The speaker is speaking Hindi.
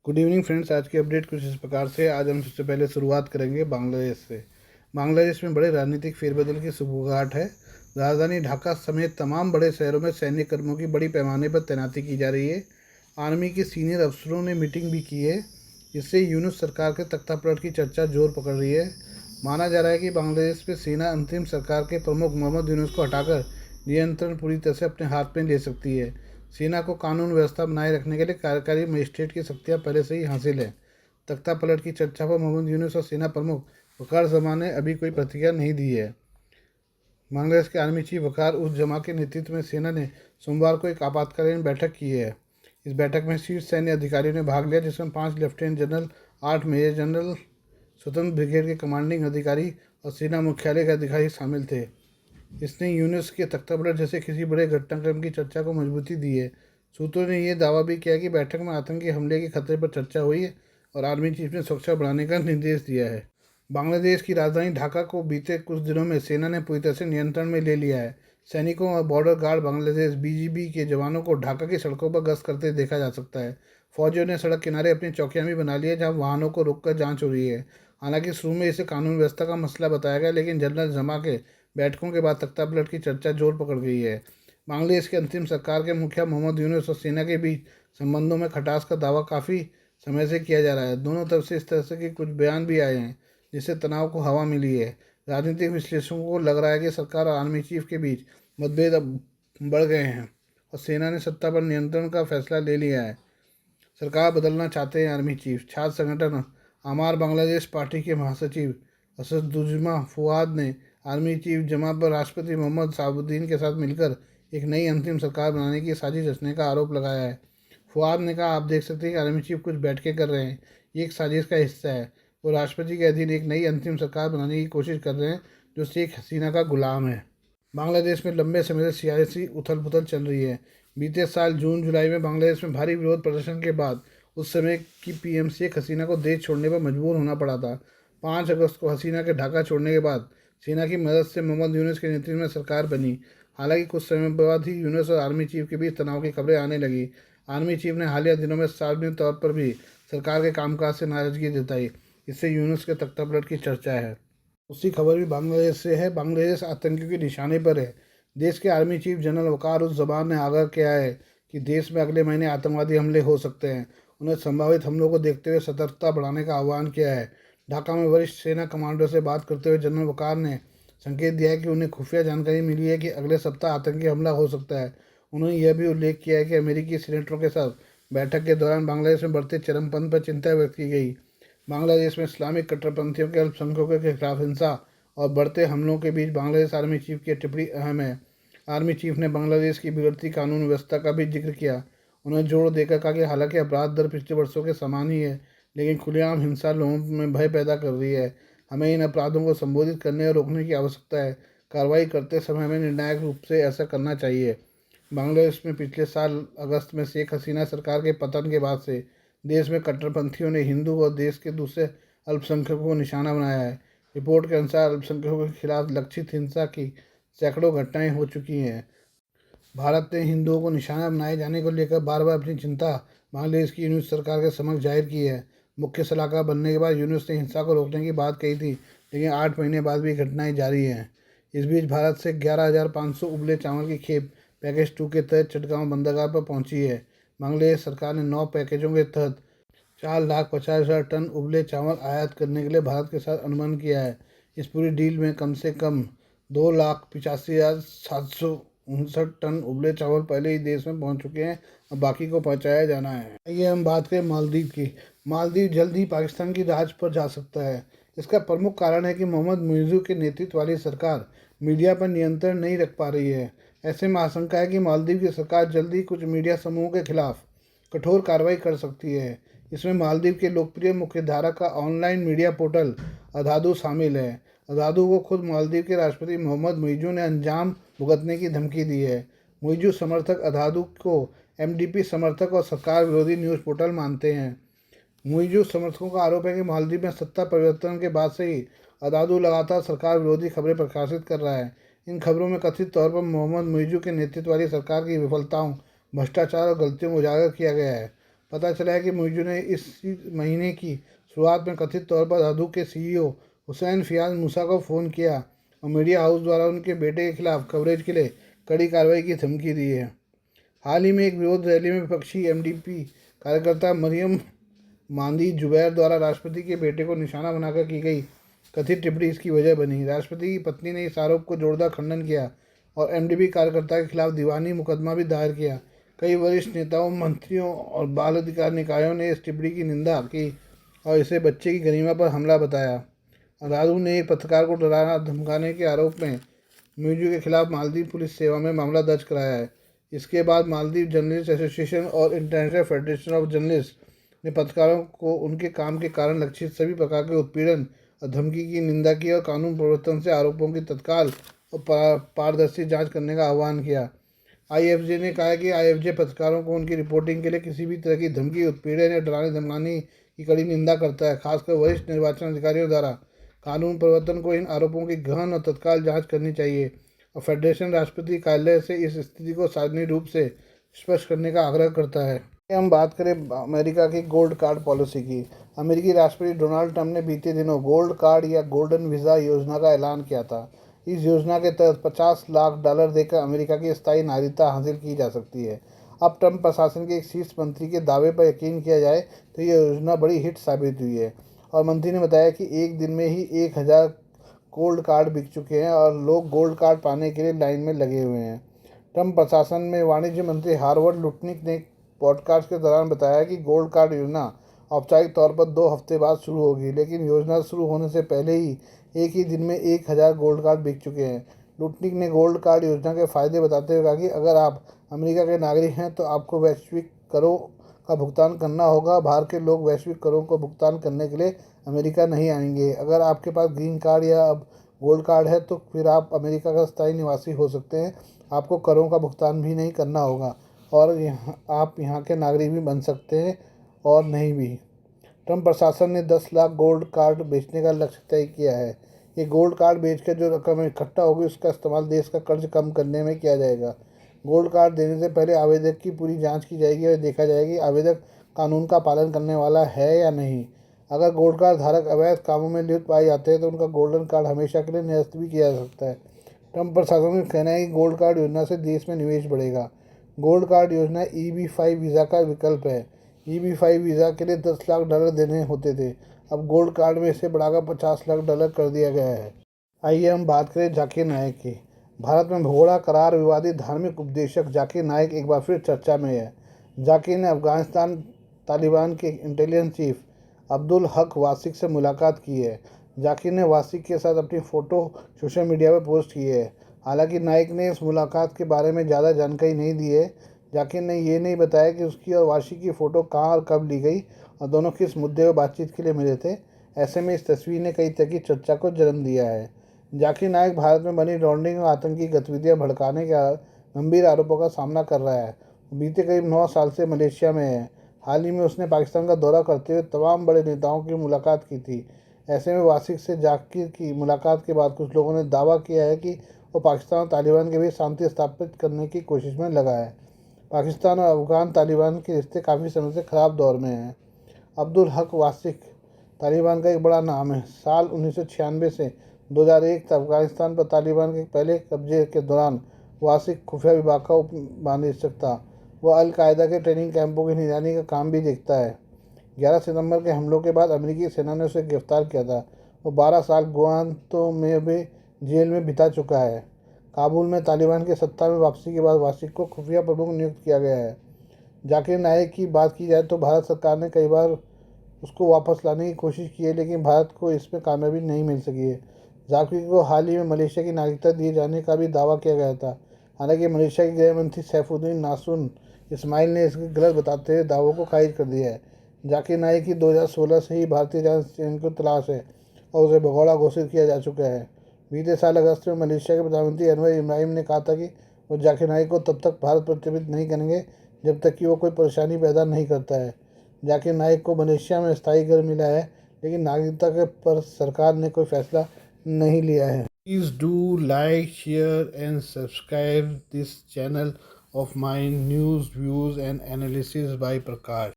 Good evening friends. आज की अपडेट कुछ इस प्रकार से। आज हम सबसे पहले शुरुआत करेंगे बांग्लादेश से। बांग्लादेश में बड़े राजनीतिक फेरबदल की सुबुगाहट है। राजधानी ढाका समेत तमाम बड़े शहरों में सैन्य कर्मियों की बड़ी पैमाने पर तैनाती की जा रही है। आर्मी के सीनियर अफसरों ने मीटिंग भी की है, जिससे यूनुस सरकार के तख्तापलट की चर्चा जोर पकड़ रही है। माना जा रहा है कि बांग्लादेश में सेना अंतरिम सरकार के प्रमुख मोहम्मद यूनुस को हटाकर नियंत्रण पूरी तरह से अपने हाथ में ले सकती है। सेना को कानून व्यवस्था बनाए रखने के लिए कार्यकारी मजिस्ट्रेट की शक्तियां पहले से ही हासिल है। तख्ता पलट की चर्चा पर मोहम्मद यूनुस और सेना प्रमुख वकार जमा ने अभी कोई प्रतिक्रिया नहीं दी है। बांग्लादेश के आर्मी चीफ वकार उस जमा के नेतृत्व में सेना ने सोमवार को एक आपातकालीन बैठक की है। इस बैठक में शीर्ष सैन्य अधिकारियों ने भाग लिया, जिसमें 5 लेफ्टिनेंट जनरल, 8 मेजर जनरल, स्वतंत्र ब्रिगेड के कमांडिंग अधिकारी और सेना मुख्यालय के अधिकारी शामिल थे। इसने यूनुस के तख्तापलट जैसे किसी बड़े घटनाक्रम की चर्चा को मजबूती दी है। सूत्रों ने यह दावा भी किया कि बैठक में आतंकी हमले के खतरे पर चर्चा हुई है और आर्मी चीफ ने सुरक्षा बढ़ाने का निर्देश दिया है। बांग्लादेश की राजधानी ढाका को बीते कुछ दिनों में सेना ने पूरी तरह से नियंत्रण में ले लिया है। सैनिकों और बॉर्डर गार्ड बांग्लादेश बीजीबी के जवानों को ढाका की सड़कों पर गश्त करते देखा जा सकता है। फौजियों ने सड़क किनारे अपनी चौकियां भी बना ली है, जहां वाहनों को रोककर जांच हो रही है। हालांकि शुरू में इसे कानून व्यवस्था का मसला बताया गया, लेकिन जनरल जमा के बैठकों के बाद तख्तापलट की चर्चा जोर पकड़ गई है। बांग्लादेश के अंतिम सरकार के मुखिया मोहम्मद यूनुस और सेना के बीच संबंधों में खटास का दावा काफ़ी समय से किया जा रहा है। दोनों तरफ से इस तरह से के कुछ बयान भी आए हैं, जिससे तनाव को हवा मिली है। राजनीतिक विश्लेषकों को लग रहा है कि सरकार और आर्मी चीफ के बीच मतभेद अब बढ़ गए हैं और सेना ने सत्ता पर नियंत्रण का फैसला ले लिया है। सरकार बदलना चाहते हैं आर्मी चीफ। छात्र संगठन आमार बांग्लादेश पार्टी के महासचिव असदुज्जमा फुआद ने आर्मी चीफ जमा पर राष्ट्रपति मोहम्मद शाहबुद्दीन के साथ मिलकर एक नई अंतिम सरकार बनाने की साजिश रचने का आरोप लगाया है। फुआद ने कहा, आप देख सकते हैं कि आर्मी चीफ कुछ बैठकें कर रहे हैं, ये एक साजिश का हिस्सा है। वो राष्ट्रपति के अधीन एक नई अंतिम सरकार बनाने की कोशिश कर रहे हैं जो शेख हसीना का गुलाम है। बांग्लादेश में लंबे समय से सियासी उथल पुथल चल रही है। बीते साल जून जुलाई में बांग्लादेश में भारी विरोध प्रदर्शन के बाद उस समय की पीएम शेख हसीना को देश छोड़ने पर मजबूर होना पड़ा था। 5 अगस्त को हसीना के ढाका छोड़ने के बाद सेना की मदद से मोहम्मद यूनुस के नेतृत्व में सरकार बनी। हालांकि कुछ समय बाद ही यूनुस और आर्मी चीफ के बीच तनाव की खबरें आने लगी। आर्मी चीफ ने हालिया दिनों में सार्वजनिक तौर पर भी सरकार के कामकाज से नाराजगी जताई। इससे यूनुस के तख्तापलट की चर्चा है। उसी खबर भी बांग्लादेश से है। बांग्लादेश आतंकियों के निशाने पर है। देश के आर्मी चीफ जनरल वकार उस जमान ने आगाह किया है कि देश में अगले महीने आतंकवादी हमले हो सकते हैं। उन्हें संभावित हमलों को देखते हुए सतर्कता बढ़ाने का आह्वान किया है। ढाका में वरिष्ठ सेना कमांडर से बात करते हुए जनरल वकार ने संकेत दिया है कि उन्हें खुफिया जानकारी मिली है कि अगले सप्ताह आतंकी हमला हो सकता है। उन्होंने यह भी उल्लेख किया है कि अमेरिकी सीनेटरों के साथ बैठक के दौरान बांग्लादेश में बढ़ते चरमपंथ पर चिंता व्यक्त की गई। बांग्लादेश में इस्लामिक कट्टरपंथियों के अल्पसंख्यकों के खिलाफ हिंसा और बढ़ते हमलों के बीच बांग्लादेश आर्मी चीफ की टिप्पणी अहम है। आर्मी चीफ ने बांग्लादेश की बिगड़ती कानून व्यवस्था का भी जिक्र किया। उन्होंने जोर देकर कहा कि हालांकि अपराध दर पिछले वर्षों के समान ही है, लेकिन खुलेआम हिंसा लोगों में भय पैदा कर रही है। हमें इन अपराधों को संबोधित करने और रोकने की आवश्यकता है। कार्रवाई करते समय हमें निर्णायक रूप से ऐसा करना चाहिए। बांग्लादेश में पिछले साल अगस्त में शेख हसीना सरकार के पतन के बाद से देश में कट्टरपंथियों ने हिंदू और देश के दूसरे अल्पसंख्यकों को निशाना बनाया है। रिपोर्ट के अनुसार अल्पसंख्यकों के खिलाफ लक्षित हिंसा की सैकड़ों घटनाएं हो चुकी हैं। भारत ने हिंदुओं को निशाना बनाए जाने को लेकर बार बार अपनी चिंता बांग्लादेश की यूनुस सरकार के समक्ष जाहिर की है। मुख्य सलाहकार बनने के बाद यूनुस ने हिंसा को रोकने की बात कही थी, लेकिन 8 महीने बाद भी घटनाएं जारी हैं। इस बीच भारत से 11,500 उबले चावल की खेप पैकेज 2 के तहत चटगांव बंदरगाह पर पहुंची है। बांग्लादेश सरकार ने 9 पैकेजों के तहत 4,50,000 टन उबले चावल आयात करने के लिए भारत के साथ अनुबंध किया है। इस पूरी डील में कम से कम 2,85,759 टन उबले चावल पहले ही देश में पहुंच चुके हैं और बाकी को पहुंचाया जाना है। आइए हम बात करें मालदीव की। मालदीव जल्द ही पाकिस्तान की राज पर जा सकता है। इसका प्रमुख कारण है कि मोहम्मद मुइज़्ज़ू के नेतृत्व वाली सरकार मीडिया पर नियंत्रण नहीं रख पा रही है। ऐसे में आशंका है कि मालदीव की सरकार जल्द ही कुछ मीडिया समूहों के खिलाफ कठोर कार्रवाई कर सकती है। इसमें मालदीव के लोकप्रिय मुख्यधारा का ऑनलाइन मीडिया पोर्टल अधादू शामिल है। अधादू को खुद मालदीव के राष्ट्रपति मोहम्मद मुइज़्ज़ू ने अंजाम भुगतने की धमकी दी है। मुइज़्ज़ू समर्थक अधादू को एमडीपी समर्थक और सरकार विरोधी न्यूज़ पोर्टल मानते हैं। मुइज़्ज़ू समर्थकों का आरोप है कि मालदीव में सत्ता परिवर्तन के बाद से ही अधादू लगातार सरकार विरोधी खबरें प्रकाशित कर रहा है। इन खबरों में कथित तौर पर मोहम्मद मुइज़्ज़ू के नेतृत्व वाली सरकार की विफलताओं, भ्रष्टाचार और गलतियों को उजागर किया गया है। पता चला है कि मुइजू ने इस महीने की शुरुआत में कथित तौर पर धादू के सीईओ हुसैन फियाज मूसा को फ़ोन किया और मीडिया हाउस द्वारा उनके बेटे के खिलाफ कवरेज के लिए कड़ी कार्रवाई की धमकी दी है। हाल ही में एक विरोध रैली में विपक्षी एमडीपी कार्यकर्ता मरियम मांदी जुबैर द्वारा राष्ट्रपति के बेटे को निशाना बनाकर की गई कथित टिप्पणी इसकी वजह बनी। राष्ट्रपति की पत्नी ने इस आरोप को जोरदार खंडन किया और एमडीपी कार्यकर्ता के खिलाफ दीवानी मुकदमा भी दायर किया। कई वरिष्ठ नेताओं, मंत्रियों और बाल अधिकार निकायों ने इस टिप्पणी की निंदा की और इसे बच्चे की गरिमा पर हमला बताया। राजू ने एक पत्रकार को डराना धमकाने के आरोप में म्यूजिक के खिलाफ मालदीव पुलिस सेवा में मामला दर्ज कराया है। इसके बाद मालदीव जर्नलिस्ट एसोसिएशन और इंटरनेशनल फेडरेशन ऑफ जर्नलिस्ट ने पत्रकारों को उनके काम के कारण लक्षित सभी प्रकार के उत्पीड़न और धमकी की निंदा की और कानून प्रवर्तन से आरोपों की तत्काल और पारदर्शी जांच करने का आह्वान किया। आईएफजे ने कहा कि आईएफजे पत्रकारों को उनकी रिपोर्टिंग के लिए किसी भी तरह की धमकी, उत्पीड़न या डराने धमकाने की कड़ी निंदा करता है। खासकर वरिष्ठ निर्वाचन अधिकारियों द्वारा कानून प्रवर्तन को इन आरोपों की गहन और तत्काल जांच करनी चाहिए और फेडरेशन राष्ट्रपति कार्यालय से इस स्थिति को सार्वजनिक रूप से स्पष्ट करने का आग्रह करता है। हम बात करें अमेरिका की गोल्ड कार्ड पॉलिसी की। अमेरिकी राष्ट्रपति डोनाल्ड ट्रंप ने बीते दिनों गोल्ड कार्ड या गोल्डन वीज़ा योजना का ऐलान किया था। इस योजना के तहत $50 लाख देकर अमेरिका की स्थायी नागरिकता हासिल की जा सकती है। अब ट्रंप प्रशासन के एक शीर्ष मंत्री के दावे पर यकीन किया जाए तो यह योजना बड़ी हिट साबित हुई है और मंत्री ने बताया कि एक दिन में ही 1000 गोल्ड कार्ड बिक चुके हैं और लोग गोल्ड कार्ड पाने के लिए लाइन में लगे हुए हैं। ट्रंप प्रशासन में वाणिज्य मंत्री हार्वर्ड लुटनिक ने पॉडकास्ट के दौरान बताया कि गोल्ड कार्ड योजना औपचारिक तौर पर 2 हफ्ते बाद शुरू होगी, लेकिन योजना शुरू होने से पहले ही एक ही दिन में 1000 गोल्ड कार्ड बिक चुके हैं। लुटनिक ने गोल्ड कार्ड योजना के फायदे बताते हुए कहा कि अगर आप अमेरिका के नागरिक हैं तो आपको वैश्विक करों का भुगतान करना होगा। बाहर के लोग वैश्विक करों को भुगतान करने के लिए अमेरिका नहीं आएंगे। अगर आपके पास ग्रीन कार्ड या अब गोल्ड कार्ड है तो फिर आप अमेरिका का स्थायी निवासी हो सकते हैं। आपको करों का भुगतान भी नहीं करना होगा और आप यहाँ के नागरिक भी बन सकते हैं और नहीं भी। ट्रंप प्रशासन ने 10 लाख गोल्ड कार्ड बेचने का लक्ष्य तय किया है। ये गोल्ड कार्ड बेचकर जो रकम इकट्ठा होगी उसका इस्तेमाल देश का कर्ज कम करने में किया जाएगा। गोल्ड कार्ड देने से पहले आवेदक की पूरी जांच की जाएगी और देखा जाएगा कि आवेदक कानून का पालन करने वाला है या नहीं। अगर गोल्ड कार्ड धारक अवैध कामों में लिप्त पाए जाते हैं तो उनका गोल्डन कार्ड हमेशा के लिए निरस्त भी किया जा सकता है। ट्रंप प्रशासन का कहना है कि गोल्ड कार्ड योजना से देश में निवेश बढ़ेगा। गोल्ड कार्ड योजना EB-5 वीज़ा का विकल्प है। EB-5 वीज़ा के लिए $10 लाख देने होते थे, अब गोल्ड कार्ड में इसे बढ़ाकर $50 लाख कर दिया गया है। आइए हम बात करें जाकिर नायक की। भारत में भगोड़ा करार विवादित धार्मिक उपदेशक जाकिर नायक एक बार फिर चर्चा में है। जाकिर ने अफगानिस्तान तालिबान के इंटेलिजेंस चीफ अब्दुल हक वासिक से मुलाकात की है। जाकिर ने वासिक के साथ अपनी फ़ोटो सोशल मीडिया पर पोस्ट की है। हालांकि नाइक ने इस मुलाकात के बारे में ज़्यादा जानकारी नहीं दी है। जाकिर ने ये नहीं बताया कि उसकी और वासिक की फ़ोटो कहाँ और कब ली गई और दोनों किस मुद्दे पर बातचीत के लिए मिले थे। ऐसे में इस तस्वीर ने कई तरह की चर्चा को जन्म दिया है। जाकिर नाइक भारत में मनी लॉन्ड्रिंग और आतंकी गतिविधियां भड़काने के गंभीर आरोपों का सामना कर रहा है। बीते करीब 9 साल से मलेशिया में है। हाल ही में उसने पाकिस्तान का दौरा करते हुए तमाम बड़े नेताओं की मुलाकात की थी। ऐसे में वासिक से जाकिर की मुलाकात के बाद कुछ लोगों ने दावा किया है कि वो पाकिस्तान और तालिबान के बीच शांति स्थापित करने की कोशिश में लगा है। पाकिस्तान और अफगान तालिबान के रिश्ते काफ़ी समय से ख़राब दौर में हैं। अब्दुल हक वासिक तालिबान का एक बड़ा नाम है। साल 1996 से 2001 तक अफगानिस्तान पर तालिबान के पहले कब्जे के दौरान वासिक खुफिया विभाग का उप महानिरीक्षक था। वह अल-कायदा के ट्रेनिंग कैंपों की निगरानी का काम भी देखता है। 11 सितंबर के हमलों के बाद अमेरिकी सेना ने उसे गिरफ्तार किया था। वो 12 साल गुआंतानामो जेल में बिता चुका है। काबुल में तालिबान के सत्ता में वापसी के बाद वासिक को खुफिया प्रमुख नियुक्त किया गया है। जाकिर नाइक की बात की जाए तो भारत सरकार ने कई बार उसको वापस लाने की कोशिश की है, लेकिन भारत को इसमें कामयाबी नहीं मिल सकी है। जाकिर को हाल ही में मलेशिया की नागरिकता दिए जाने का भी दावा किया गया था। हालांकि मलेशिया के गृह मंत्री सैफुद्दीन नासुन इस्माइल ने इसके गलत बताते हुए दावों को खारिज कर दिया है। जाकिर नाइक की 2016 से ही भारतीय जांच को तलाश है और उसे भगोड़ा घोषित किया जा चुका है। बीते साल अगस्त में मलेशिया के प्रधानमंत्री अनवर इब्राहिम ने कहा था कि वो जाकिर नाइक को तब तक भारत प्रत्यार्पित नहीं करेंगे जब तक कि वो कोई परेशानी पैदा नहीं करता है। जाकिर नाइक को मलेशिया में स्थायी घर मिला है, लेकिन नागरिकता के पर सरकार ने कोई फैसला नहीं लिया है। Please do like, share and subscribe this channel of my news, views and analysis by Prakash.